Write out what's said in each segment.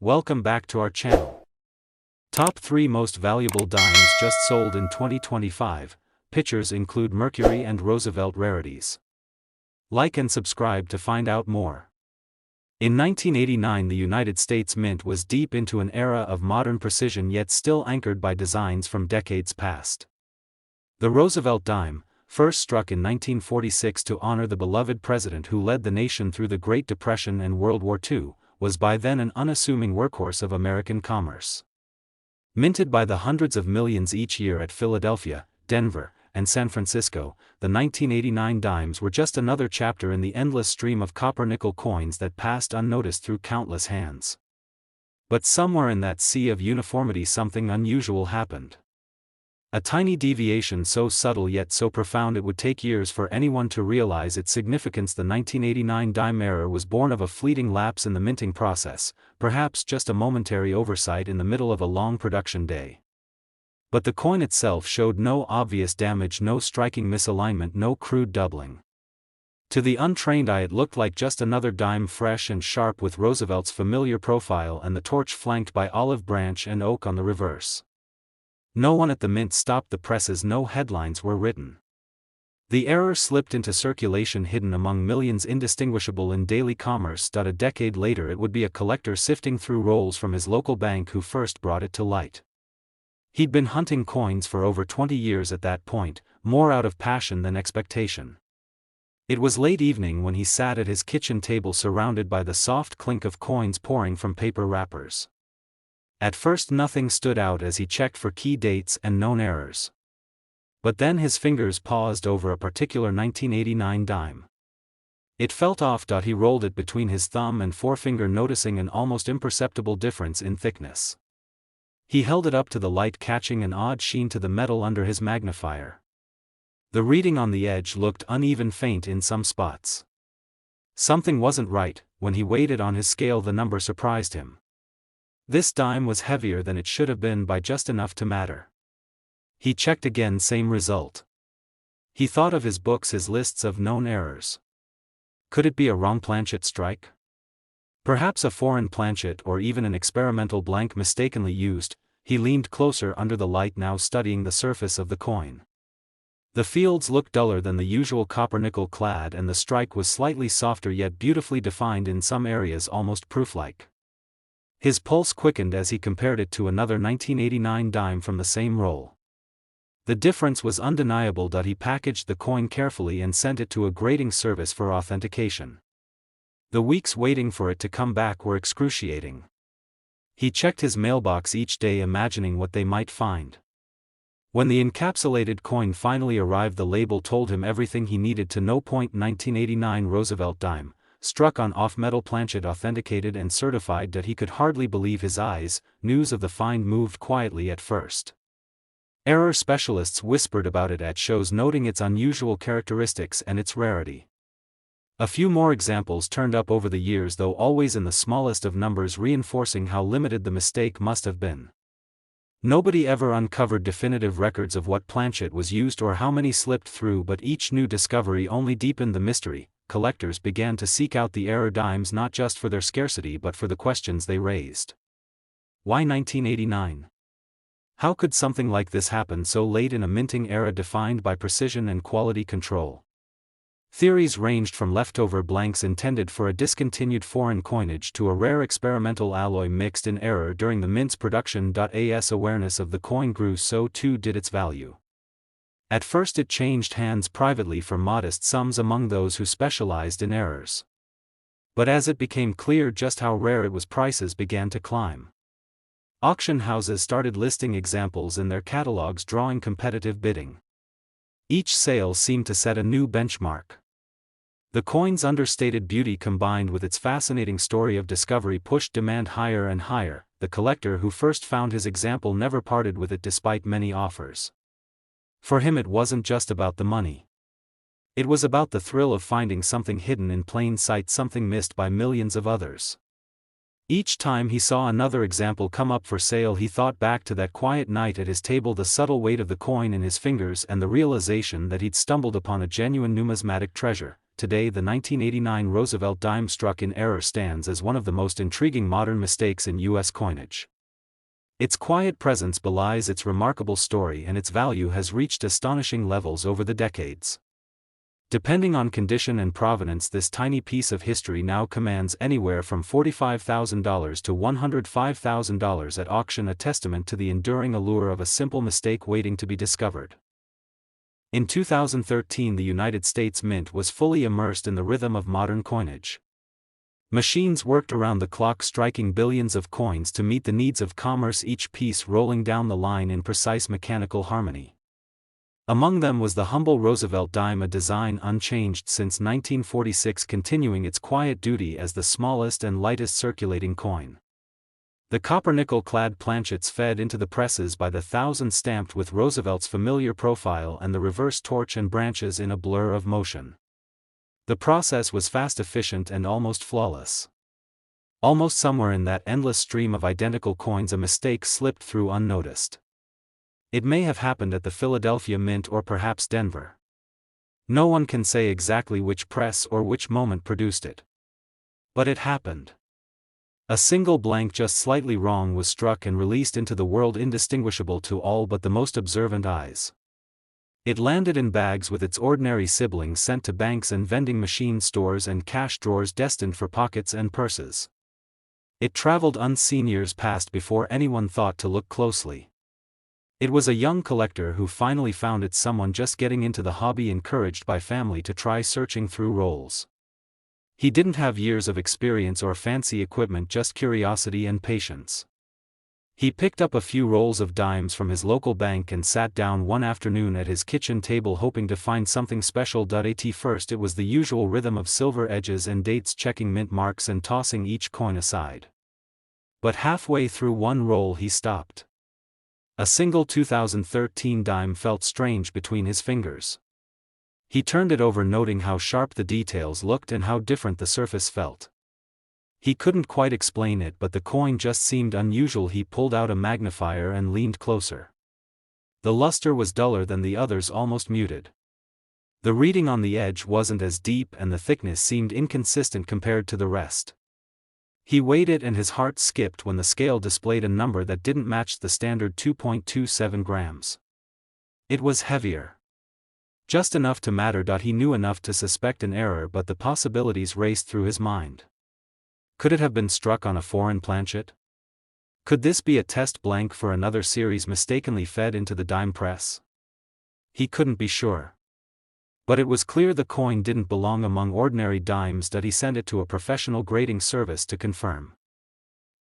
Welcome back to our channel. Top 3 most valuable dimes just sold in 2025. Pictures include Mercury and Roosevelt rarities. Like and subscribe to find out more. In 1989, the United States Mint was deep into an era of modern precision, yet still anchored by designs from decades past. The Roosevelt dime, first struck in 1946 to honor the beloved president who led the nation through the Great Depression and World War II, was by then an unassuming workhorse of American commerce. Minted by the hundreds of millions each year at Philadelphia, Denver, and San Francisco, the 1989 dimes were just another chapter in the endless stream of copper-nickel coins that passed unnoticed through countless hands. But somewhere in that sea of uniformity something unusual happened. A tiny deviation so subtle yet so profound it would take years for anyone to realize its significance. The 1989 dime error was born of a fleeting lapse in the minting process, perhaps just a momentary oversight in the middle of a long production day. But the coin itself showed no obvious damage, no striking misalignment, no crude doubling. To the untrained eye it looked like just another dime, fresh and sharp, with Roosevelt's familiar profile and the torch flanked by olive branch and oak on the reverse. No one at the mint stopped the presses, no headlines were written. The error slipped into circulation, hidden among millions, indistinguishable in daily commerce. A decade later it would be a collector sifting through rolls from his local bank who first brought it to light. He'd been hunting coins for over 20 years at that point, more out of passion than expectation. It was late evening when he sat at his kitchen table surrounded by the soft clink of coins pouring from paper wrappers. At first nothing stood out as he checked for key dates and known errors. But then his fingers paused over a particular 1989 dime. It felt off. He rolled it between his thumb and forefinger, noticing an almost imperceptible difference in thickness. He held it up to the light, catching an odd sheen to the metal under his magnifier. The reading on the edge looked uneven, faint in some spots. Something wasn't right. When he weighed it on his scale, the number surprised him. This dime was heavier than it should have been by just enough to matter. He checked again, same result. He thought of his books, his lists of known errors. Could it be a wrong planchet strike? Perhaps a foreign planchet, or even an experimental blank mistakenly used. He leaned closer under the light, now studying the surface of the coin. The fields looked duller than the usual, copper-nickel clad, and the strike was slightly softer yet beautifully defined in some areas, almost proof-like. His pulse quickened as he compared it to another 1989 dime from the same roll. The difference was undeniable. He packaged the coin carefully and sent it to a grading service for authentication. The weeks waiting for it to come back were excruciating. He checked his mailbox each day, imagining what they might find. When the encapsulated coin finally arrived, the label told him everything he needed to know. 1989 Roosevelt dime, struck on off-metal planchet, authenticated and certified. He could hardly believe his eyes. News of the find moved quietly at first. Error specialists whispered about it at shows, noting its unusual characteristics and its rarity. A few more examples turned up over the years, though always in the smallest of numbers, reinforcing how limited the mistake must have been. Nobody ever uncovered definitive records of what planchet was used or how many slipped through, but each new discovery only deepened the mystery. Collectors began to seek out the error dimes, not just for their scarcity but for the questions they raised. Why 1989? How could something like this happen so late in a minting era defined by precision and quality control? Theories ranged from leftover blanks intended for a discontinued foreign coinage to a rare experimental alloy mixed in error during the mint's production. As awareness of the coin grew, so too did its value. At first it changed hands privately for modest sums among those who specialized in errors. But as it became clear just how rare it was, prices began to climb. Auction houses started listing examples in their catalogs, drawing competitive bidding. Each sale seemed to set a new benchmark. The coin's understated beauty combined with its fascinating story of discovery pushed demand higher and higher. The collector who first found his example never parted with it despite many offers. For him it wasn't just about the money. It was about the thrill of finding something hidden in plain sight, something missed by millions of others. Each time he saw another example come up for sale, he thought back to that quiet night at his table, the subtle weight of the coin in his fingers, and the realization that he'd stumbled upon a genuine numismatic treasure. today the 1989 Roosevelt dime struck in error stands as one of the most intriguing modern mistakes in U.S. coinage. Its quiet presence belies its remarkable story, and its value has reached astonishing levels over the decades. Depending on condition and provenance, this tiny piece of history now commands anywhere from $45,000 to $105,000 at auction, a testament to the enduring allure of a simple mistake waiting to be discovered. In 2013, the United States Mint was fully immersed in the rhythm of modern coinage. Machines worked around the clock, striking billions of coins to meet the needs of commerce, each piece rolling down the line in precise mechanical harmony. Among them was the humble Roosevelt dime, a design unchanged since 1946, continuing its quiet duty as the smallest and lightest circulating coin. The copper-nickel-clad planchets fed into the presses by the thousands, stamped with Roosevelt's familiar profile and the reverse torch and branches in a blur of motion. The process was fast, efficient, and almost flawless. Almost somewhere in that endless stream of identical coins a mistake slipped through unnoticed. It may have happened at the Philadelphia Mint or perhaps Denver. No one can say exactly which press or which moment produced it. But it happened. A single blank just slightly wrong was struck and released into the world, indistinguishable to all but the most observant eyes. It landed in bags with its ordinary siblings, sent to banks and vending machine stores and cash drawers destined for pockets and purses. It traveled unseen, years passed before anyone thought to look closely. It was a young collector who finally found it, someone just getting into the hobby, encouraged by family to try searching through rolls. He didn't have years of experience or fancy equipment, just curiosity and patience. He picked up a few rolls of dimes from his local bank and sat down one afternoon at his kitchen table, hoping to find something special. At first it was the usual rhythm of silver edges and dates, checking mint marks and tossing each coin aside. But halfway through one roll he stopped. A single 2013 dime felt strange between his fingers. He turned it over, noting how sharp the details looked and how different the surface felt. He couldn't quite explain it, but the coin just seemed unusual. He pulled out a magnifier and leaned closer. The luster was duller than the others, almost muted. The reading on the edge wasn't as deep, and the thickness seemed inconsistent compared to the rest. He weighed it and his heart skipped when the scale displayed a number that didn't match the standard 2.27 grams. It was heavier. Just enough to matter. He knew enough to suspect an error, but the possibilities raced through his mind. Could it have been struck on a foreign planchet? Could this be a test blank for another series mistakenly fed into the dime press? He couldn't be sure. But it was clear the coin didn't belong among ordinary dimes. He sent it to a professional grading service to confirm.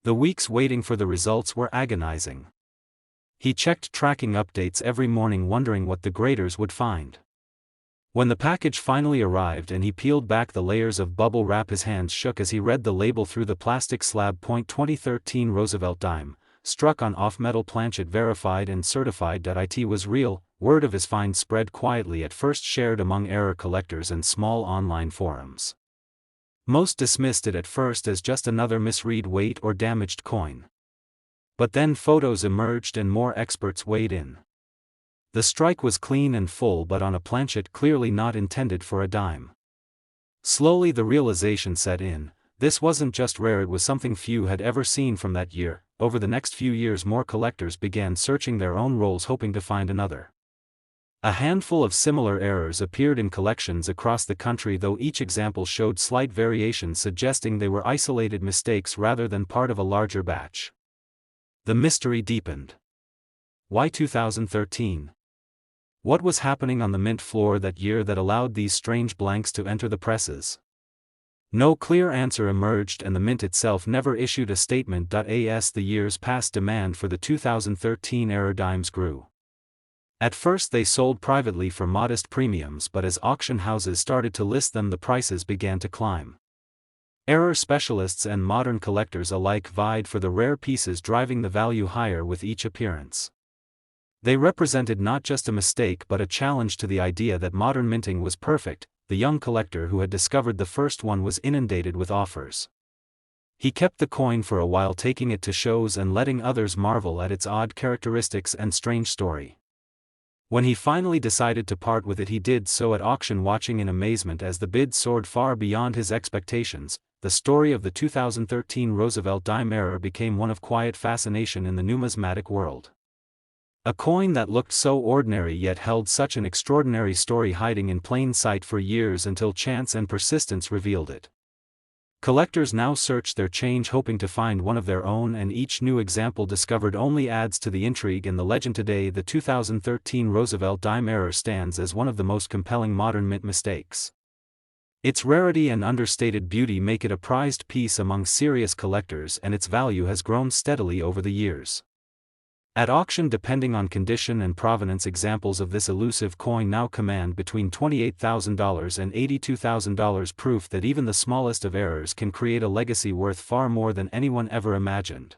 The weeks waiting for the results were agonizing. He checked tracking updates every morning, wondering what the graders would find. When the package finally arrived and he peeled back the layers of bubble wrap, his hands shook as he read the label through the plastic slab. 2013 Roosevelt dime, struck on off-metal planchet, verified and certified. It was real. Word of his find spread quietly, at first shared among error collectors and small online forums. Most dismissed it at first as just another misread, weight, or damaged coin. But then photos emerged and more experts weighed in. The strike was clean and full, but on a planchet clearly not intended for a dime. Slowly the realization set in: this wasn't just rare, it was something few had ever seen from that year. Over the next few years, more collectors began searching their own rolls, hoping to find another. A handful of similar errors appeared in collections across the country, though each example showed slight variations, suggesting they were isolated mistakes rather than part of a larger batch. The mystery deepened. Why 2013? What was happening on the mint floor that year that allowed these strange blanks to enter the presses? No clear answer emerged, and the mint itself never issued a statement. As the years passed, demand for the 2013 error dimes grew. At first they sold privately for modest premiums, but as auction houses started to list them, the prices began to climb. Error specialists and modern collectors alike vied for the rare pieces, driving the value higher with each appearance. They represented not just a mistake but a challenge to the idea that modern minting was perfect. The young collector who had discovered the first one was inundated with offers. He kept the coin for a while, taking it to shows and letting others marvel at its odd characteristics and strange story. When he finally decided to part with it, he did so at auction, watching in amazement as the bid soared far beyond his expectations. The story of the 2013 Roosevelt Dime era became one of quiet fascination in the numismatic world. A coin that looked so ordinary yet held such an extraordinary story, hiding in plain sight for years until chance and persistence revealed it. Collectors now search their change, hoping to find one of their own, and each new example discovered only adds to the intrigue and the legend. Today, the 2013 Roosevelt Dime era stands as one of the most compelling modern mint mistakes. Its rarity and understated beauty make it a prized piece among serious collectors, and its value has grown steadily over the years. At auction, depending on condition and provenance, examples of this elusive coin now command between $28,000 and $82,000, proof that even the smallest of errors can create a legacy worth far more than anyone ever imagined.